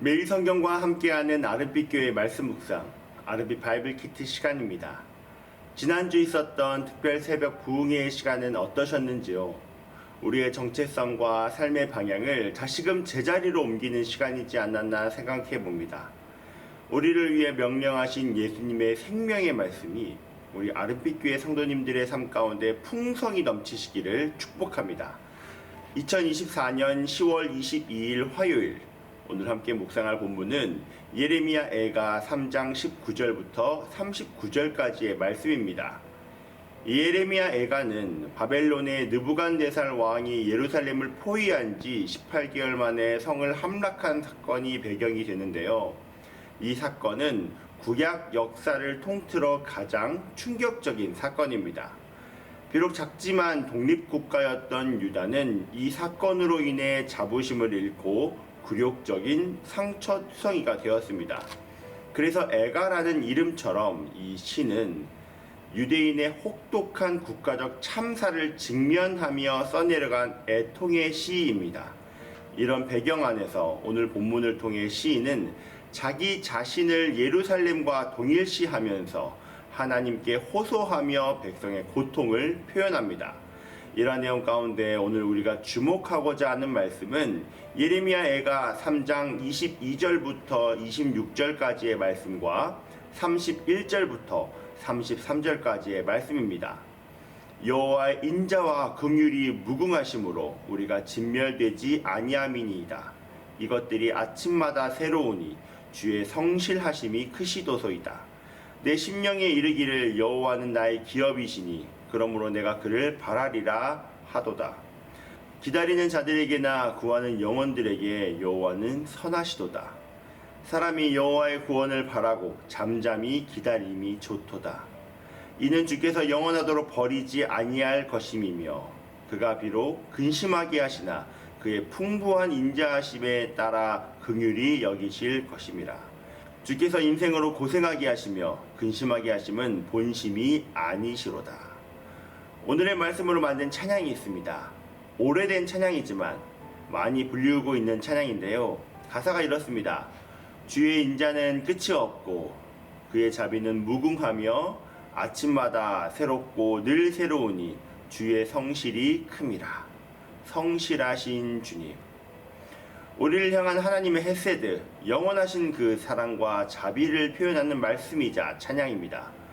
매일 성경과 함께하는 아르빛교회 말씀 묵상, 아르빛 바이블 키트 시간입니다. 지난주 있었던 특별 새벽 부흥회의 시간은 어떠셨는지요? 우리의 정체성과 삶의 방향을 다시금 제자리로 옮기는 시간이지 않았나 생각해 봅니다. 우리를 위해 명령하신 예수님의 생명의 말씀이 우리 아르빛교회 성도님들의 삶 가운데 풍성히 넘치시기를 축복합니다. 2024년 10월 22일 화요일, 오늘 함께 묵상할 본문은 예레미야 애가 3장 19절부터 39절까지의 말씀입니다. 예레미야 애가는 바벨론의 느부갓네살 왕이 예루살렘을 포위한 지 18개월 만에 성을 함락한 사건이 배경이 되는데요. 이 사건은 구약 역사를 통틀어 가장 충격적인 사건입니다. 비록 작지만 독립국가였던 유다는 이 사건으로 인해 자부심을 잃고 굴욕적인 상처투성이가 되었습니다. 그래서 애가라는 이름처럼 이 시는 유대인의 혹독한 국가적 참사를 직면하며 써내려간 애통의 시입니다. 이런 배경 안에서 오늘 본문을 통해 시인은 자기 자신을 예루살렘과 동일시하면서 하나님께 호소하며 백성의 고통을 표현합니다. 이러한 내용 가운데 오늘 우리가 주목하고자 하는 말씀은 예레미야 애가 3장 22절부터 26절까지의 말씀과 31절부터 33절까지의 말씀입니다. 여호와의 인자와 긍휼이 무궁하심으로 우리가 진멸되지 아니함이니이다. 이것들이 아침마다 새로우니 주의 성실하심이 크시도소이다. 내 심령에 이르기를 여호와는 나의 기업이시니 그러므로 내가 그를 바라리라 하도다. 기다리는 자들에게나 구하는 영혼들에게 여호와는 선하시도다. 사람이 여호와의 구원을 바라고 잠잠히 기다림이 좋도다. 이는 주께서 영원하도록 버리지 아니할 것임이며 그가 비록 근심하게 하시나 그의 풍부한 인자하심에 따라 긍휼히 여기실 것임이라. 주께서 인생으로 고생하게 하시며 근심하게 하심은 본심이 아니시로다. 오늘의 말씀으로 만든 찬양이 있습니다. 오래된 찬양이지만 많이 불리우고 있는 찬양인데요. 가사가 이렇습니다. 주의 인자는 끝이 없고 그의 자비는 무궁하며 아침마다 새롭고 늘 새로우니 주의 성실이 큼이라. 성실하신 주님, 우리를 향한 하나님의 헤세드, 영원하신 그 사랑과 자비를 표현하는 말씀이자 찬양입니다.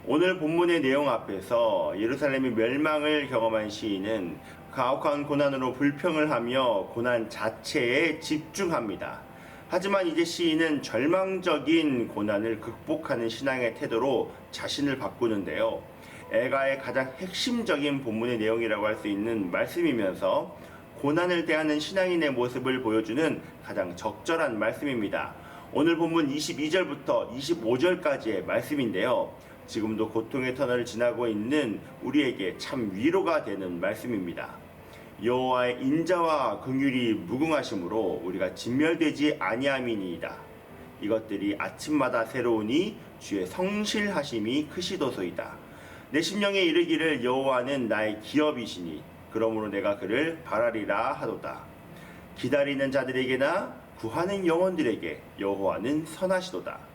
오늘 본문의 내용 앞에서 예루살렘의 멸망을 경험한 시인은 가혹한 고난으로 불평을 하며 고난 자체에 집중합니다. 하지만 이제 시인은 절망적인 고난을 극복하는 신앙의 태도로 자신을 바꾸는데요. 애가의 가장 핵심적인 본문의 내용이라고 할 수 있는 말씀이면서 고난을 대하는 신앙인의 모습을 보여주는 가장 적절한 말씀입니다. 오늘 본문 22절부터 25절까지의 말씀인데요. 지금도 고통의 터널을 지나고 있는 우리에게 참 위로가 되는 말씀입니다. 여호와의 인자와 긍휼이 무궁하심으로 우리가 진멸되지 아니함이니이다. 이것들이 아침마다 새로우니 주의 성실하심이 크시도소이다. 내 심령에 이르기를 여호와는 나의 기업이시니 그러므로 내가 그를 바라리라 하도다. 기다리는 자들에게나 구하는 영혼들에게 여호와는 선하시도다.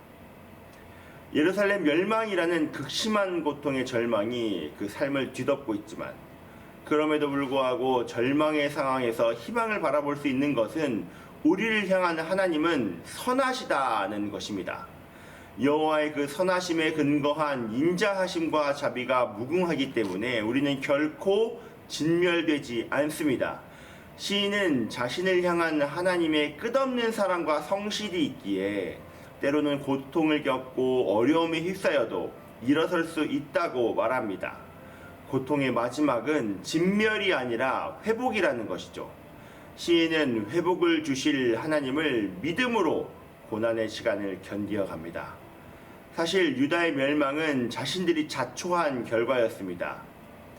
예루살렘 멸망이라는 극심한 고통의 절망이 그 삶을 뒤덮고 있지만 그럼에도 불구하고 절망의 상황에서 희망을 바라볼 수 있는 것은 우리를 향한 하나님은 선하시다는 것입니다. 여호와의 그 선하심에 근거한 인자하심과 자비가 무궁하기 때문에 우리는 결코 진멸되지 않습니다. 시인은 자신을 향한 하나님의 끝없는 사랑과 성실이 있기에 때로는 고통을 겪고 어려움에 휩싸여도 일어설 수 있다고 말합니다. 고통의 마지막은 진멸이 아니라 회복이라는 것이죠. 시인은 회복을 주실 하나님을 믿음으로 고난의 시간을 견디어 갑니다. 사실 유다의 멸망은 자신들이 자초한 결과였습니다.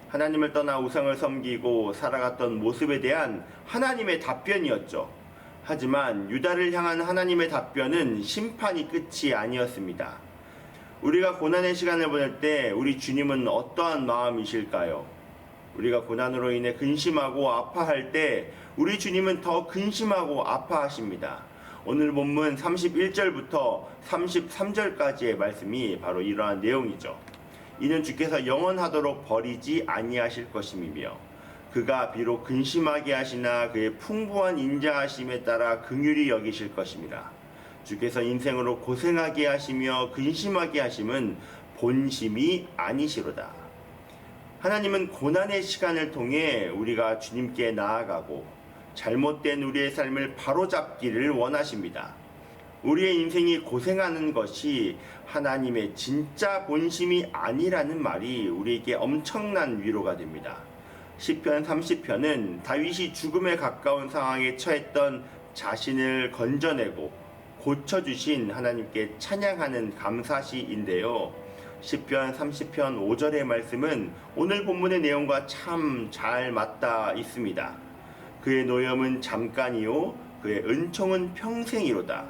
하나님을 떠나 우상을 섬기고 살아갔던 모습에 대한 하나님의 답변이었죠. 하지만 유다를 향한 하나님의 답변은 심판이 끝이 아니었습니다. 우리가 고난의 시간을 보낼 때 우리 주님은 어떠한 마음이실까요? 우리가 고난으로 인해 근심하고 아파할 때 우리 주님은 더 근심하고 아파하십니다. 오늘 본문 31절부터 33절까지의 말씀이 바로 이러한 내용이죠. 이는 주께서 영원하도록 버리지 아니하실 것임이며 그가 비록 근심하게 하시나 그의 풍부한 인자하심에 따라 긍휼히 여기실 것임이라. 주께서 인생으로 고생하게 하시며 근심하게 하심은 본심이 아니시로다. 하나님은 고난의 시간을 통해 우리가 주님께 나아가고 잘못된 우리의 삶을 바로잡기를 원하십니다. 우리의 인생이 고생하는 것이 하나님의 진짜 본심이 아니라는 말이 우리에게 엄청난 위로가 됩니다. 시편 30편은 다윗이 죽음에 가까운 상황에 처했던 자신을 건져내고 고쳐주신 하나님께 찬양하는 감사시인데요. 시편 30편 5절의 말씀은 오늘 본문의 내용과 참 잘 맞닿아 있습니다. 그의 노염은 잠깐이요 그의 은총은 평생이로다.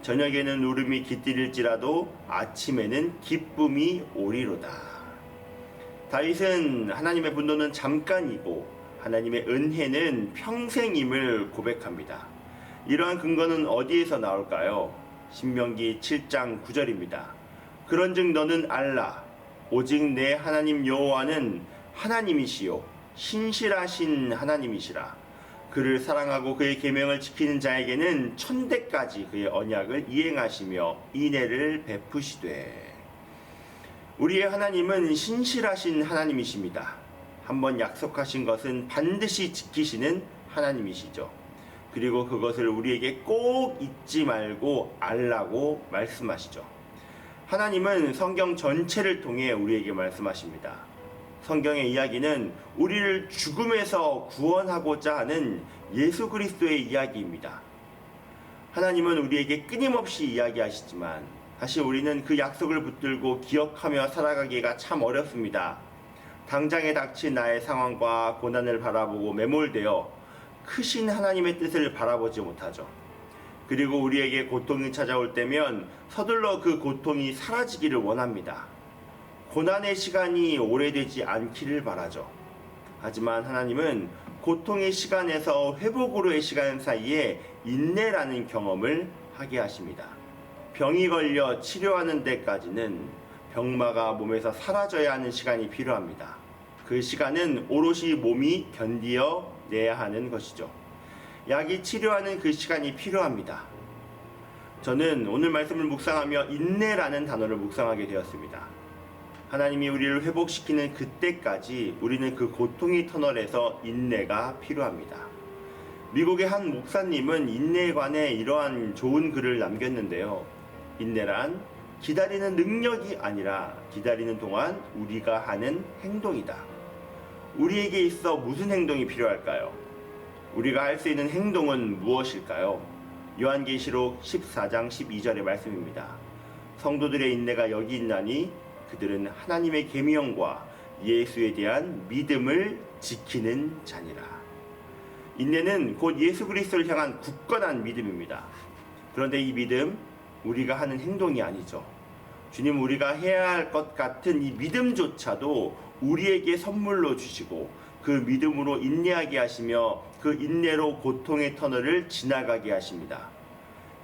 저녁에는 울음이 깃들일지라도 아침에는 기쁨이 오리로다. 다윗은 하나님의 분노는 잠깐이고 하나님의 은혜는 평생임을 고백합니다. 이러한 근거는 어디에서 나올까요? 신명기 7장 9절입니다. 그런즉 너는 알라 오직 내 하나님 여호와는 하나님이시요 신실하신 하나님이시라. 그를 사랑하고 그의 계명을 지키는 자에게는 천대까지 그의 언약을 이행하시며 인애를 베푸시되. 우리의 하나님은 신실하신 하나님이십니다. 한번 약속하신 것은 반드시 지키시는 하나님이시죠. 그리고 그것을 우리에게 꼭 잊지 말고 알라고 말씀하시죠. 하나님은 성경 전체를 통해 우리에게 말씀하십니다. 성경의 이야기는 우리를 죽음에서 구원하고자 하는 예수 그리스도의 이야기입니다. 하나님은 우리에게 끊임없이 이야기하시지만 사실 우리는 그 약속을 붙들고 기억하며 살아가기가 참 어렵습니다. 당장에 닥친 나의 상황과 고난을 바라보고 매몰되어 크신 하나님의 뜻을 바라보지 못하죠. 그리고 우리에게 고통이 찾아올 때면 서둘러 그 고통이 사라지기를 원합니다. 고난의 시간이 오래되지 않기를 바라죠. 하지만 하나님은 고통의 시간에서 회복으로의 시간 사이에 인내라는 경험을 하게 하십니다. 병이 걸려 치료하는 데까지는 병마가 몸에서 사라져야 하는 시간이 필요합니다. 그 시간은 오롯이 몸이 견디어 내야 하는 것이죠. 약이 치료하는 그 시간이 필요합니다. 저는 오늘 말씀을 묵상하며 인내라는 단어를 묵상하게 되었습니다. 하나님이 우리를 회복시키는 그때까지 우리는 그 고통의 터널에서 인내가 필요합니다. 미국의 한 목사님은 인내에 관해 이러한 좋은 글을 남겼는데요. 인내란 기다리는 능력이 아니라 기다리는 동안 우리가 하는 행동이다. 우리에게 있어 무슨 행동이 필요할까요? 우리가 할 수 있는 행동은 무엇일까요? 요한계시록 14장 12절의 말씀입니다. 성도들의 인내가 여기 있나니 그들은 하나님의 계명과 예수에 대한 믿음을 지키는 자니라. 인내는 곧 예수 그리스도를 향한 굳건한 믿음입니다. 그런데 이 믿음 우리가 하는 행동이 아니죠. 주님 우리가 해야 할 것 같은 이 믿음조차도 우리에게 선물로 주시고 그 믿음으로 인내하게 하시며 그 인내로 고통의 터널을 지나가게 하십니다.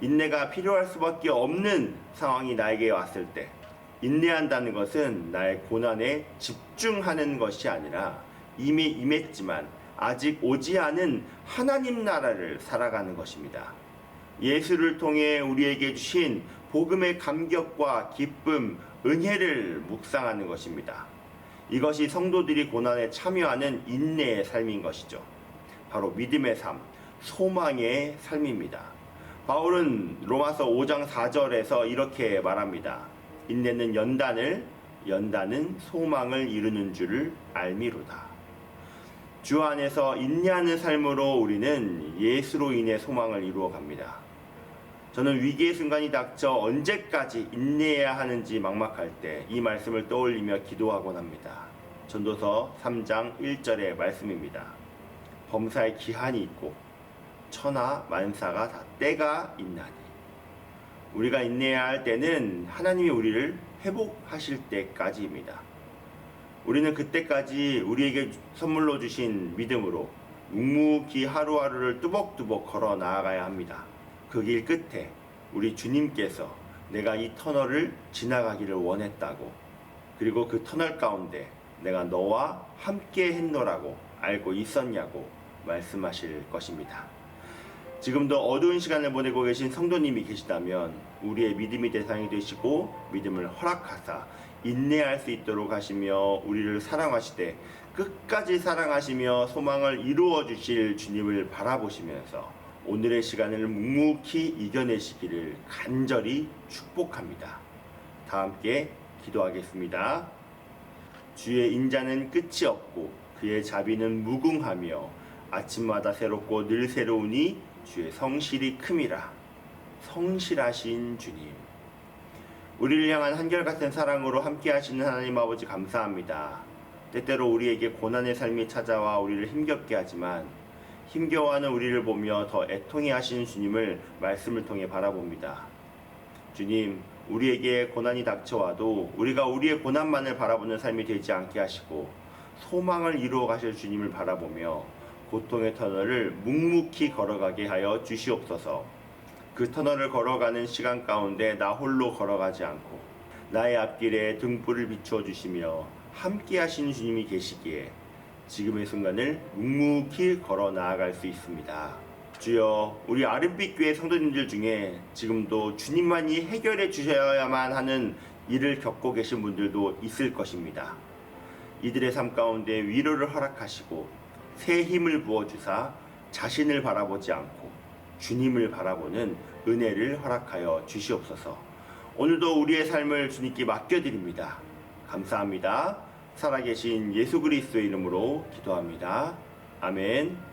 인내가 필요할 수밖에 없는 상황이 나에게 왔을 때 인내한다는 것은 나의 고난에 집중하는 것이 아니라 이미 임했지만 아직 오지 않은 하나님 나라를 살아가는 것입니다. 예수를 통해 우리에게 주신 복음의 감격과 기쁨, 은혜를 묵상하는 것입니다. 이것이 성도들이 고난에 참여하는 인내의 삶인 것이죠. 바로 믿음의 삶, 소망의 삶입니다. 바울은 로마서 5장 4절에서 이렇게 말합니다. 인내는 연단은 소망을 이루는 줄을 알미로다. 주 안에서 인내하는 삶으로 우리는 예수로 인해 소망을 이루어 갑니다. 저는 위기의 순간이 닥쳐 언제까지 인내해야 하는지 막막할 때 이 말씀을 떠올리며 기도하곤 합니다. 전도서 3장 1절의 말씀입니다. 범사에 기한이 있고 천하 만사가 다 때가 있나니. 우리가 인내해야 할 때는 하나님이 우리를 회복하실 때까지입니다. 우리는 그때까지 우리에게 선물로 주신 믿음으로 묵묵히 하루하루를 뚜벅뚜벅 걸어 나아가야 합니다. 그 길 끝에 우리 주님께서 내가 이 터널을 지나가기를 원했다고, 그리고 그 터널 가운데 내가 너와 함께 했노라고 알고 있었냐고 말씀하실 것입니다. 지금도 어두운 시간을 보내고 계신 성도님이 계시다면 우리의 믿음의 대상이 되시고 믿음을 허락하사 인내할 수 있도록 하시며 우리를 사랑하시되 끝까지 사랑하시며 소망을 이루어 주실 주님을 바라보시면서 오늘의 시간을 묵묵히 이겨내시기를 간절히 축복합니다. 다 함께 기도하겠습니다. 주의 인자는 끝이 없고 그의 자비는 무궁하며 아침마다 새롭고 늘 새로우니 주의 성실이 큼이라. 성실하신 주님, 우리를 향한 한결같은 사랑으로 함께 하시는 하나님 아버지 감사합니다. 때때로 우리에게 고난의 삶이 찾아와 우리를 힘겹게 하지만 힘겨워하는 우리를 보며 더 애통해 하시는 주님을 말씀을 통해 바라봅니다. 주님, 우리에게 고난이 닥쳐와도 우리가 우리의 고난만을 바라보는 삶이 되지 않게 하시고 소망을 이루어 가실 주님을 바라보며 고통의 터널을 묵묵히 걸어가게 하여 주시옵소서. 그 터널을 걸어가는 시간 가운데 나 홀로 걸어가지 않고 나의 앞길에 등불을 비추어 주시며 함께 하시는 주님이 계시기에 지금의 순간을 묵묵히 걸어 나아갈 수 있습니다. 주여, 우리 아름빛 교회 성도님들 중에 지금도 주님만이 해결해 주셔야만 하는 일을 겪고 계신 분들도 있을 것입니다. 이들의 삶 가운데 위로를 허락하시고 새 힘을 부어주사 자신을 바라보지 않고 주님을 바라보는 은혜를 허락하여 주시옵소서. 오늘도 우리의 삶을 주님께 맡겨드립니다. 감사합니다. 살아계신 예수 그리스도의 이름으로 기도합니다. 아멘.